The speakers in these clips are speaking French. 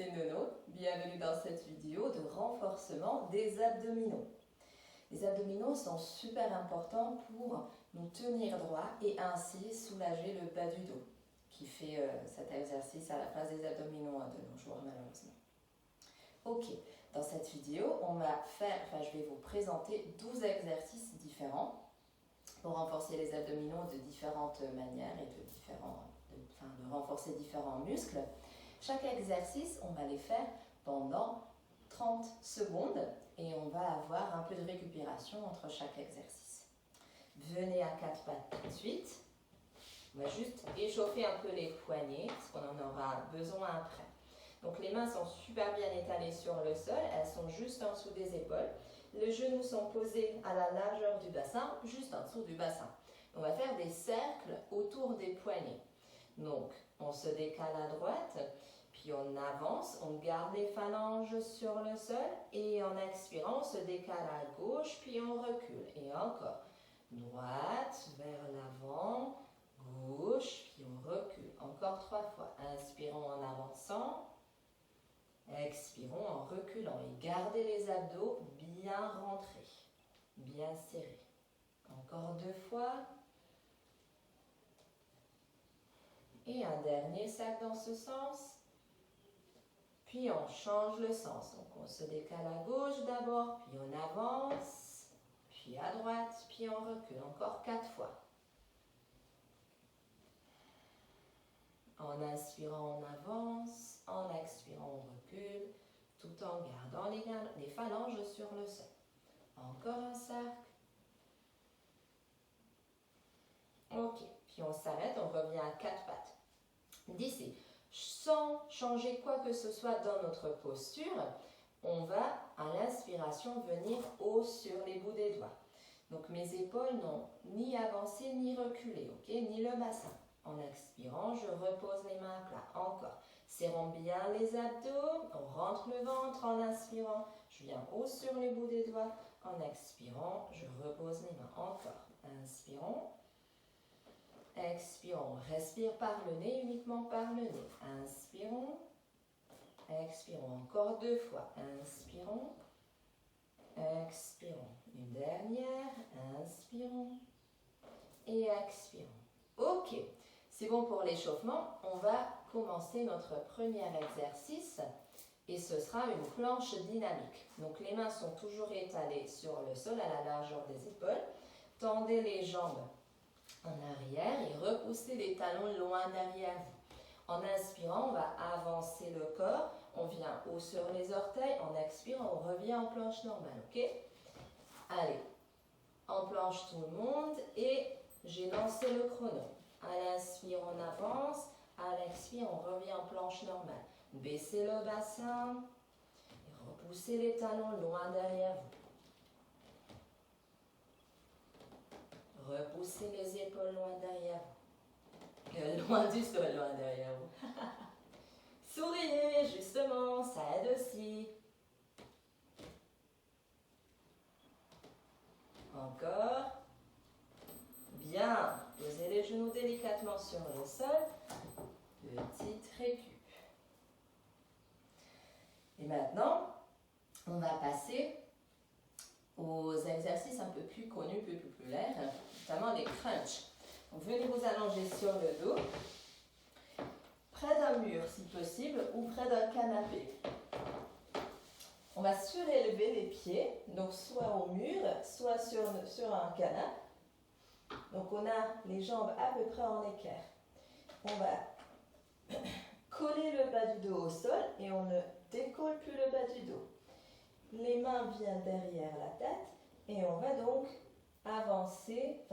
c'est Nono. Bienvenue dans cette vidéo de renforcement des abdominaux. Les abdominaux sont super importants pour nous tenir droit et ainsi soulager le bas du dos qui fait cet exercice à la place des abdominaux de nos jours malheureusement. Ok, dans cette vidéo, je vais vous présenter 12 exercices différents pour renforcer les abdominaux de différentes manières et de renforcer différents muscles. Chaque exercice, on va les faire pendant 30 secondes et on va avoir un peu de récupération entre chaque exercice. Venez à quatre pattes tout de suite. On va juste échauffer un peu les poignets parce qu'on en aura besoin après. Donc les mains sont super bien étalées sur le sol, elles sont juste en dessous des épaules. Les genoux sont posés à la largeur du bassin, juste en dessous du bassin. On va faire des cercles autour des poignets. Donc on se décale à droite, puis on avance, on garde les phalanges sur le sol et en expirant on se décale à gauche, puis on recule. Et encore, droite vers l'avant, gauche, puis on recule. Encore 3 fois. Inspirons en avançant. Expirons en reculant et gardez les abdos bien rentrés, bien serrés. Encore 2 fois. Et un dernier sac dans ce sens. Puis on change le sens. Donc on se décale à gauche d'abord, puis on avance, puis à droite, puis on recule. Encore 4 fois. En inspirant, on avance. En expirant, on recule. Tout en gardant les phalanges sur le sol. Encore un cercle. Ok, puis on s'arrête, on revient à 4 pattes. D'ici, sans changer quoi que ce soit dans notre posture, on va à l'inspiration venir haut sur les bouts des doigts. Donc mes épaules n'ont ni avancé ni reculé, ok, ni le bassin. En expirant, je repose les mains à plat. Encore. Serrons bien les abdos. On rentre le ventre en inspirant. Je viens haut sur les bouts des doigts. En expirant, je repose les mains. Encore. Inspirons. Expirons. Respire par le nez, uniquement par le nez. Inspirons. Expirons. Encore 2 fois. Inspirons. Expirons. Une dernière. Inspirons. Et expirons. Ok. C'est bon pour l'échauffement, on va commencer notre premier exercice et ce sera une planche dynamique. Donc les mains sont toujours étalées sur le sol à la largeur des épaules. Tendez les jambes en arrière et repoussez les talons loin derrière vous. En inspirant, on va avancer le corps, on vient haut sur les orteils, en expirant, on revient en planche normale, ok? Allez, en planche tout le monde et j'ai lancé le chrono. À l'inspire, on avance. À l'expire, on revient en planche normale. Baissez le bassin. Et repoussez les talons loin derrière vous. Repoussez les épaules loin derrière vous. Loin du sol, loin derrière vous. Souriez, justement, ça aide aussi. Encore. Bien. Posez les genoux délicatement sur le sol. Petite récup. Et maintenant, on va passer aux exercices un peu plus connus, plus populaires, notamment les crunchs. Donc, venez vous allonger sur le dos, près d'un mur si possible ou près d'un canapé. On va surélever les pieds, donc soit au mur, soit sur un canapé. Donc on a les jambes à peu près en équerre. On va coller le bas du dos au sol et on ne décolle plus le bas du dos. Les mains viennent derrière la tête et on va donc avancer,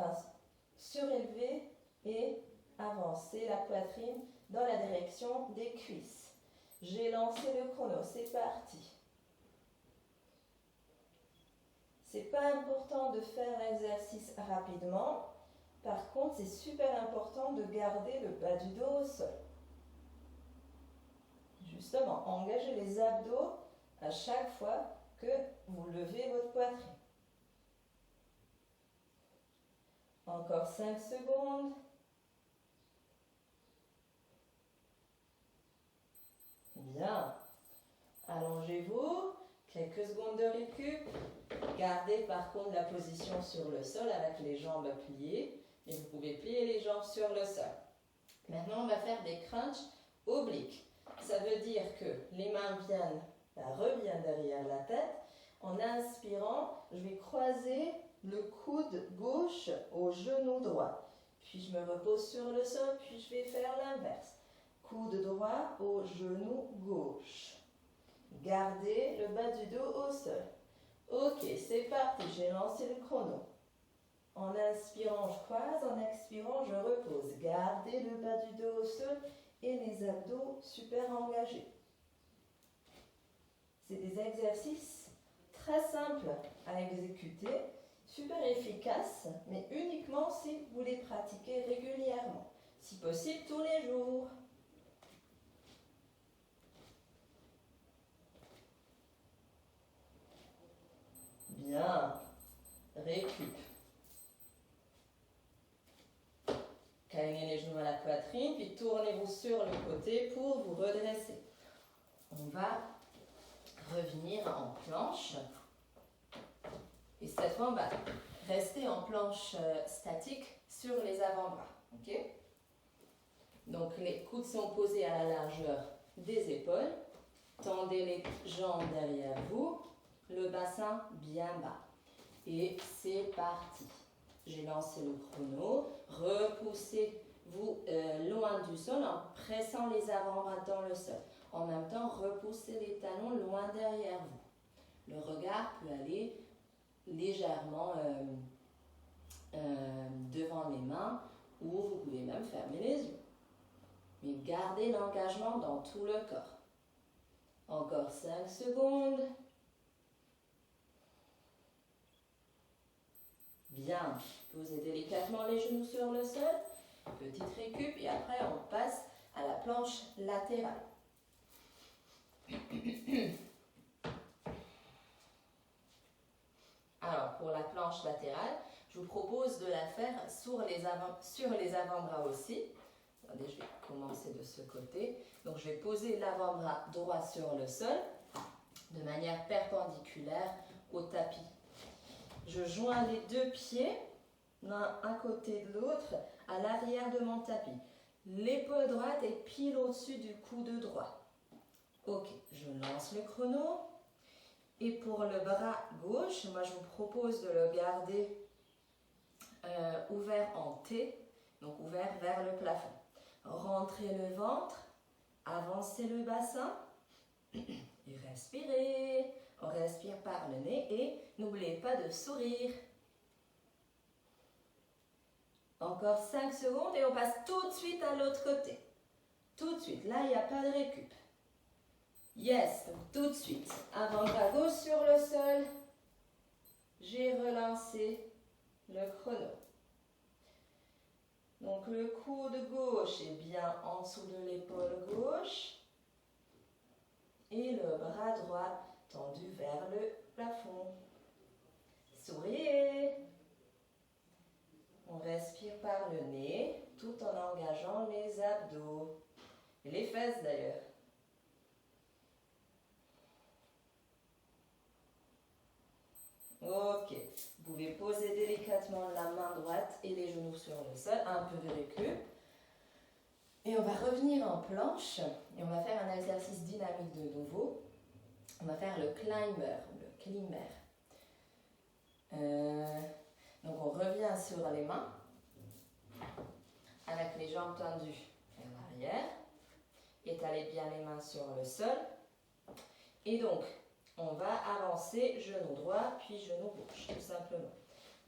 surélever et avancer la poitrine dans la direction des cuisses. J'ai lancé le chrono, c'est parti. C'est pas important de faire l'exercice rapidement. Par contre, c'est super important de garder le bas du dos au sol. Justement, engagez les abdos à chaque fois que vous levez votre poitrine. Encore 5 secondes. Bien. Quelques secondes de récup. Gardez par contre la position sur le sol avec les jambes pliées. Et vous pouvez plier les jambes sur le sol. Maintenant, on va faire des crunchs obliques. Ça veut dire que les mains reviennent derrière la tête. En inspirant, je vais croiser le coude gauche au genou droit. Puis je me repose sur le sol, puis je vais faire l'inverse. Coude droit au genou gauche. Gardez le bas du dos au sol. Ok, c'est parti, j'ai lancé le chrono. En inspirant, je croise, en expirant, je repose. Gardez le bas du dos au sol et les abdos super engagés. C'est des exercices très simples à exécuter, super efficaces, mais uniquement si vous les pratiquez régulièrement. Si possible, tous les jours. Bien. Récup. Câlinez les genoux à la poitrine, puis tournez-vous sur le côté pour vous redresser. On va revenir en planche. Et cette fois, on va rester en planche statique sur les avant-bras. Okay? Donc, les coudes sont posés à la largeur des épaules. Tendez les jambes derrière vous. Le bassin bien bas. Et c'est parti. J'ai lancé le chrono. Repoussez-vous loin du sol en pressant les avant-bras dans le sol. En même temps, repoussez les talons loin derrière vous. Le regard peut aller légèrement devant les mains ou vous pouvez même fermer les yeux. Mais gardez l'engagement dans tout le corps. Encore 5 secondes. Bien, posez délicatement les genoux sur le sol, petite récup et après on passe à la planche latérale. Alors pour la planche latérale, je vous propose de la faire sur les avant-bras aussi. Attendez, je vais commencer de ce côté. Donc je vais poser l'avant-bras droit sur le sol de manière perpendiculaire au tapis. Je joins les deux pieds, l'un à côté de l'autre, à l'arrière de mon tapis. L'épaule droite est pile au-dessus du coude droit. Ok, je lance le chrono. Et pour le bras gauche, moi je vous propose de le garder ouvert en T, donc ouvert vers le plafond. Rentrez le ventre, avancez le bassin et respirez. On respire par le nez et n'oubliez pas de sourire. Encore 5 secondes et on passe tout de suite à l'autre côté. Tout de suite, là il n'y a pas de récup. Yes, donc tout de suite. Avant-bras gauche sur le sol. J'ai relancé le chrono. Donc le coude gauche est bien en dessous de l'épaule gauche. Et le bras droit tendu vers le plafond. Souriez. On respire par le nez tout en engageant les abdos. Et les fesses d'ailleurs. Ok. Vous pouvez poser délicatement la main droite et les genoux sur le sol. Un peu de récup. Et on va revenir en planche. Et on va faire un exercice dynamique de nouveau. On va faire le climber. Donc on revient sur les mains. Avec les jambes tendues vers l'arrière. Étalez bien les mains sur le sol. Et donc, on va avancer genou droit, puis genou gauche, tout simplement.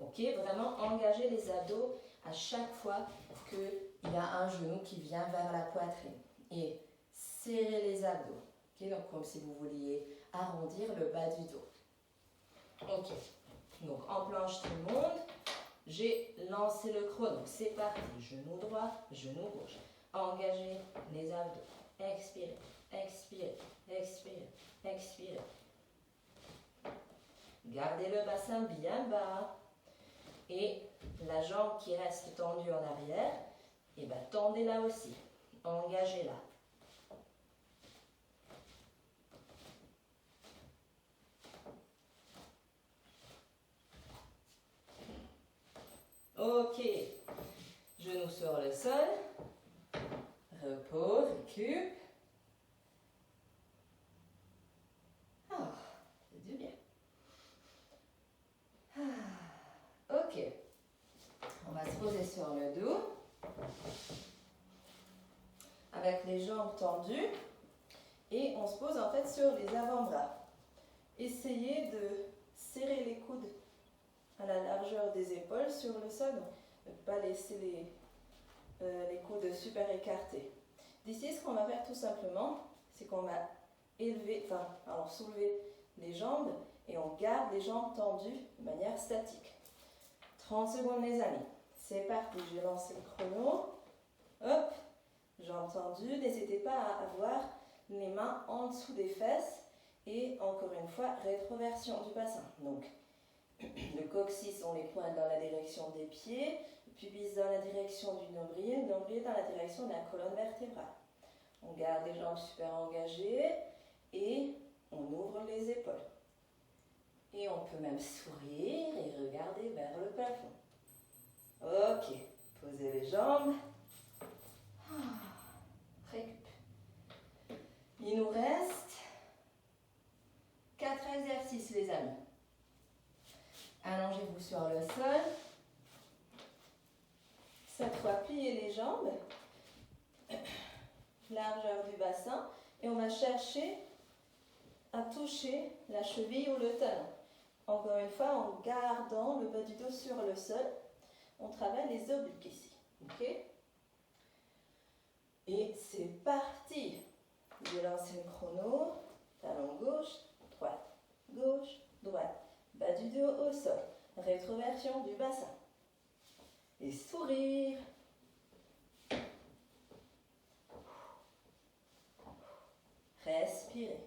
Ok, vraiment engager les abdos à chaque fois qu'il y a un genou qui vient vers la poitrine. Et serrer les abdos. Ok, donc comme si vous vouliez arrondir le bas du dos. Ok, donc en planche tout le monde. J'ai lancé le chrono. C'est parti. Genou droit, genou gauche. Engagez les abdos. Expirez, expirez, expirez, expirez. Gardez le bassin bien bas. Et la jambe qui reste tendue en arrière, et bien tendez-la aussi. Engagez-la. Ok. Genoux sur le sol. Repos, récup. Ah, c'est du bien. Ok. On va se poser sur le dos. Avec les jambes tendues. Et on se pose en fait sur les avant-bras. Essayez de serrer les coudes à la largeur des épaules sur le sol. Ne pas laisser les coudes super écartés. D'ici, ce qu'on va faire tout simplement, c'est qu'on va soulever les jambes et on garde les jambes tendues de manière statique. 30 secondes les amis. C'est parti, je vais lancer le chrono. Hop, jambes tendues. N'hésitez pas à avoir les mains en dessous des fesses et encore une fois, rétroversion du bassin. Donc, le coccyx, on les pointe dans la direction des pieds, le pubis dans la direction du nombril, le nombril dans la direction de la colonne vertébrale. On garde les jambes super engagées et on ouvre les épaules. Et on peut même sourire et regarder vers le plafond. Ok, posez les jambes. Récup. Il nous reste 4 exercices les amis. Allongez-vous sur le sol. Cette fois, pliez les jambes. Largeur du bassin. Et on va chercher à toucher la cheville ou le talon. Encore une fois, en gardant le bas du dos sur le sol. On travaille les obliques ici. Ok? Et c'est parti. Je vais lancer le chrono. Talon gauche, droite, gauche, droite. Bas du dos au sol. Rétroversion du bassin. Et sourire. Respirez.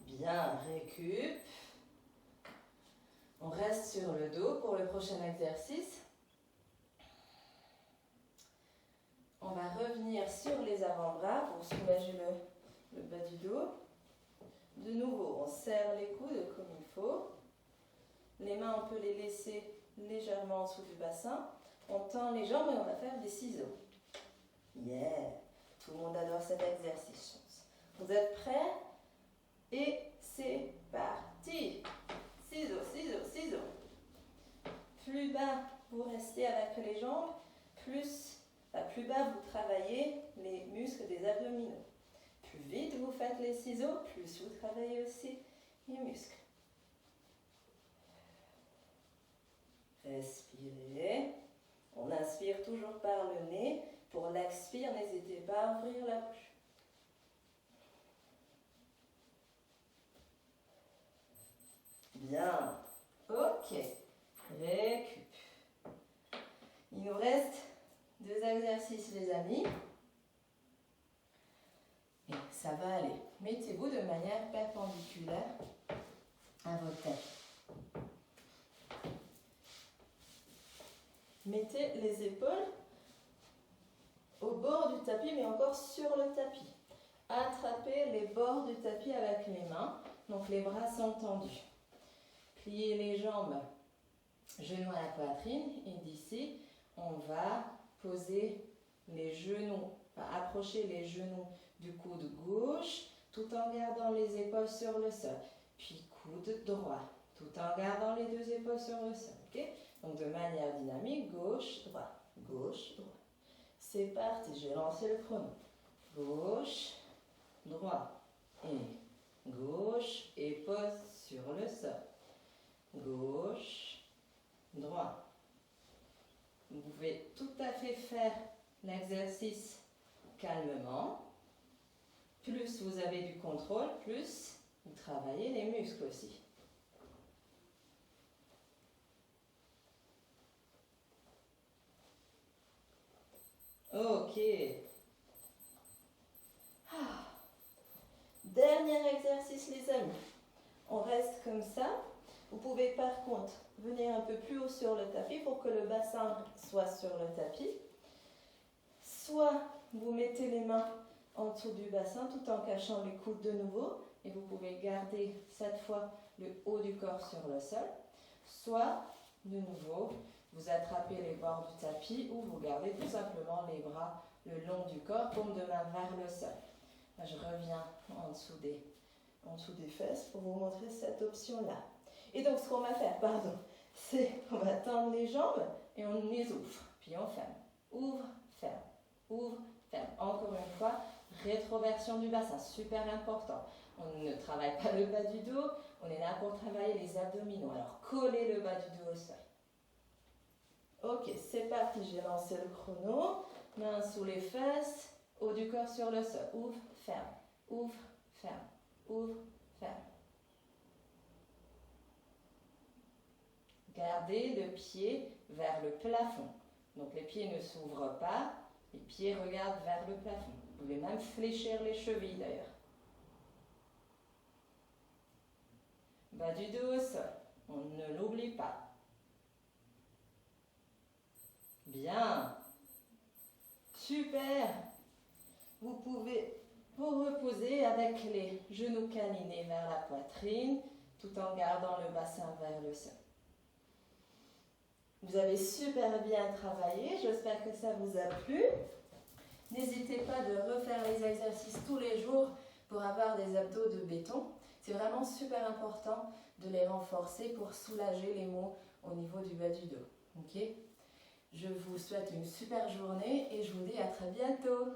Bien, récup. On reste sur le dos pour le prochain exercice. On va revenir sur les avant-bras pour soulager le bas du dos. De nouveau, on serre les coudes comme il faut. Les mains, on peut les laisser légèrement en dessous du bassin. On tend les jambes et on va faire des ciseaux. Yeah! Tout le monde adore cet exercice. Vous êtes prêts? Et c'est parti! Ciseaux, ciseaux, ciseaux. Plus bas, vous restez avec les jambes, plus bas, vous travaillez les muscles des abdominaux. Plus vite vous faites les ciseaux, plus vous travaillez aussi les muscles. Respirez. On inspire toujours par le nez. Pour l'expire, n'hésitez pas à ouvrir la bouche. Bien. Ok. Récup. Il nous reste 2 exercices, les amis. Et ça va aller. Mettez-vous de manière perpendiculaire à votre tête. Mettez les épaules au bord du tapis, mais encore sur le tapis. Attrapez les bords du tapis avec les mains. Donc les bras sont tendus. Pliez les jambes, genoux à la poitrine. Et d'ici, on va poser les genoux, approcher les genoux du coude gauche, tout en gardant les épaules sur le sol. Puis coude droit, tout en gardant les 2 épaules sur le sol. Okay? Donc de manière dynamique, gauche, droite, gauche, droite. C'est parti, je vais lancer le chrono. Gauche, droit et gauche et pose sur le sol. Gauche, droit. Vous pouvez tout à fait faire l'exercice calmement. Plus vous avez du contrôle, plus vous travaillez les muscles aussi. Ok. Dernier exercice, les amis. On reste comme ça. Vous pouvez par contre venir un peu plus haut sur le tapis pour que le bassin soit sur le tapis. soit vous mettez les mains en dessous du bassin tout en cachant les coudes de nouveau et vous pouvez garder cette fois le haut du corps sur le sol, soit de nouveau vous attrapez les bords du tapis ou vous gardez tout simplement les bras le long du corps, paume de main vers le sol. Là, je reviens en dessous des fesses pour vous montrer cette option-là. Et donc ce qu'on va faire, c'est qu'on va tendre les jambes et on les ouvre, puis on ferme. Ouvre, ferme, ouvre, ferme. Encore une fois, rétroversion du bassin, super important. On ne travaille pas le bas du dos, on est là pour travailler les abdominaux. Alors collez le bas du dos au sol. Ok, c'est parti, j'ai lancé le chrono. Main sous les fesses, haut du corps sur le sol. Ouvre, ferme, ouvre, ferme, ouvre, ferme. Gardez le pied vers le plafond. Donc les pieds ne s'ouvrent pas, les pieds regardent vers le plafond. Vous pouvez même fléchir les chevilles d'ailleurs. Bas du dos au sol, on ne l'oublie pas. Bien. Super. Vous pouvez vous reposer avec les genoux câlinés vers la poitrine, tout en gardant le bassin vers le sol. Vous avez super bien travaillé, j'espère que ça vous a plu. N'hésitez pas de refaire les exercices tous les jours pour avoir des abdos de béton. C'est vraiment super important de les renforcer pour soulager les maux au niveau du bas du dos. Ok ? Je vous souhaite une super journée et je vous dis à très bientôt.